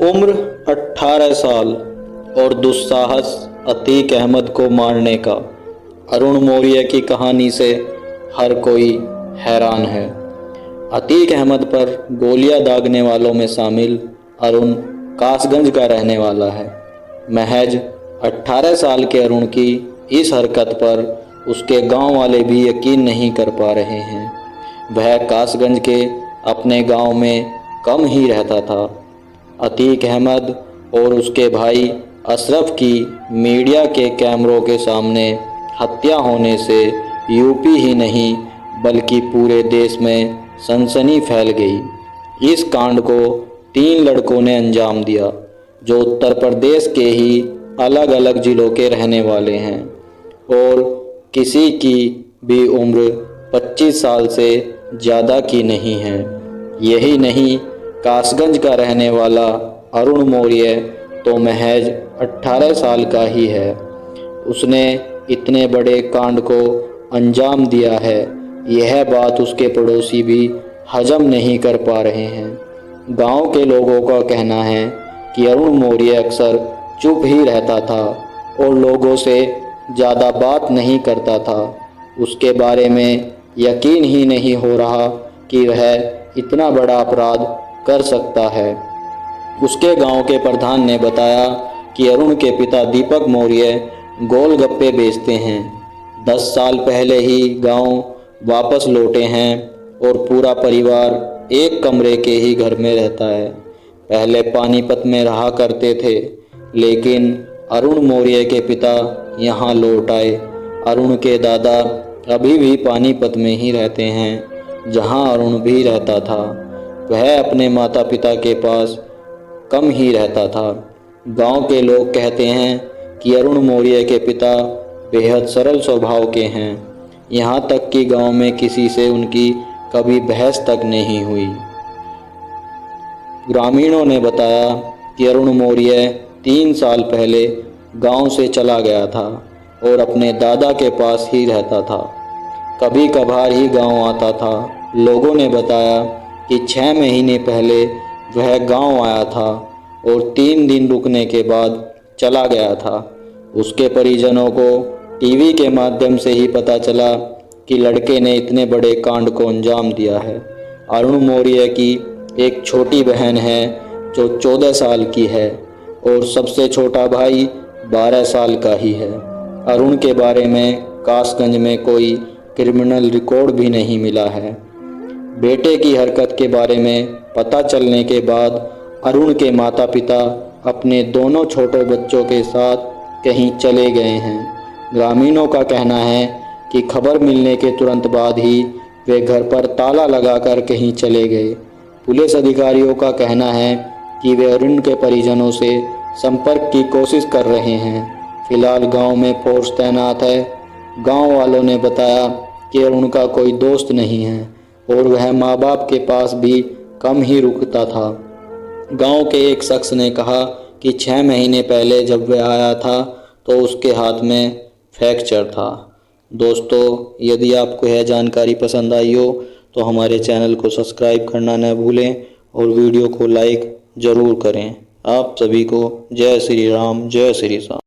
उम्र 18 साल और दुस्साहस अतीक अहमद को मारने का। अरुण मौर्य की कहानी से हर कोई हैरान है। अतीक अहमद पर गोलियां दागने वालों में शामिल अरुण कासगंज का रहने वाला है। महज 18 साल के अरुण की इस हरकत पर उसके गांव वाले भी यकीन नहीं कर पा रहे हैं। वह कासगंज के अपने गांव में कम ही रहता था। अतीक अहमद और उसके भाई अशरफ की मीडिया के कैमरों के सामने हत्या होने से यूपी ही नहीं बल्कि पूरे देश में सनसनी फैल गई। इस कांड को 3 लड़कों ने अंजाम दिया जो उत्तर प्रदेश के ही अलग अलग जिलों के रहने वाले हैं और किसी की भी उम्र 25 साल से ज़्यादा की नहीं है। यही नहीं, कासगंज का रहने वाला अरुण मौर्य तो महज 18 साल का ही है। उसने इतने बड़े कांड को अंजाम दिया है, यह बात उसके पड़ोसी भी हजम नहीं कर पा रहे हैं। गांव के लोगों का कहना है कि अरुण मौर्य अक्सर चुप ही रहता था और लोगों से ज़्यादा बात नहीं करता था। उसके बारे में यकीन ही नहीं हो रहा कि वह इतना बड़ा अपराध कर सकता है। उसके गांव के प्रधान ने बताया कि अरुण के पिता दीपक मौर्य गोलगप्पे बेचते हैं। 10 साल पहले ही गांव वापस लौटे हैं और पूरा परिवार एक कमरे के ही घर में रहता है। पहले पानीपत में रहा करते थे, लेकिन अरुण मौर्य के पिता यहाँ लौट आए। अरुण के दादा अभी भी पानीपत में ही रहते हैं जहाँ अरुण भी रहता था। वह अपने माता पिता के पास कम ही रहता था। गांव के लोग कहते हैं कि अरुण मौर्य के पिता बेहद सरल स्वभाव के हैं। यहाँ तक कि गांव में किसी से उनकी कभी बहस तक नहीं हुई। ग्रामीणों ने बताया कि अरुण मौर्य 3 साल पहले गांव से चला गया था और अपने दादा के पास ही रहता था। कभी कभार ही गांव आता था। लोगों ने बताया कि 6 महीने पहले वह गांव आया था और 3 दिन रुकने के बाद चला गया था। उसके परिजनों को टीवी के माध्यम से ही पता चला कि लड़के ने इतने बड़े कांड को अंजाम दिया है। अरुण मौर्य की एक छोटी बहन है जो 14 साल की है और सबसे छोटा भाई 12 साल का ही है। अरुण के बारे में कासगंज में कोई क्रिमिनल रिकॉर्ड भी नहीं मिला है। बेटे की हरकत के बारे में पता चलने के बाद अरुण के माता पिता अपने दोनों छोटे बच्चों के साथ कहीं चले गए हैं। ग्रामीणों का कहना है कि खबर मिलने के तुरंत बाद ही वे घर पर ताला लगाकर कहीं चले गए। पुलिस अधिकारियों का कहना है कि वे अरुण के परिजनों से संपर्क की कोशिश कर रहे हैं। फिलहाल गांव में फोर्स तैनात है। गांव वालों ने बताया कि अरुण का कोई दोस्त नहीं है और वह माँ बाप के पास भी कम ही रुकता था। गांव के एक शख्स ने कहा कि 6 महीने पहले जब वह आया था तो उसके हाथ में फ्रैक्चर था। दोस्तों, यदि आपको यह जानकारी पसंद आई हो तो हमारे चैनल को सब्सक्राइब करना न भूलें और वीडियो को लाइक ज़रूर करें। आप सभी को जय श्री राम, जय श्री राम।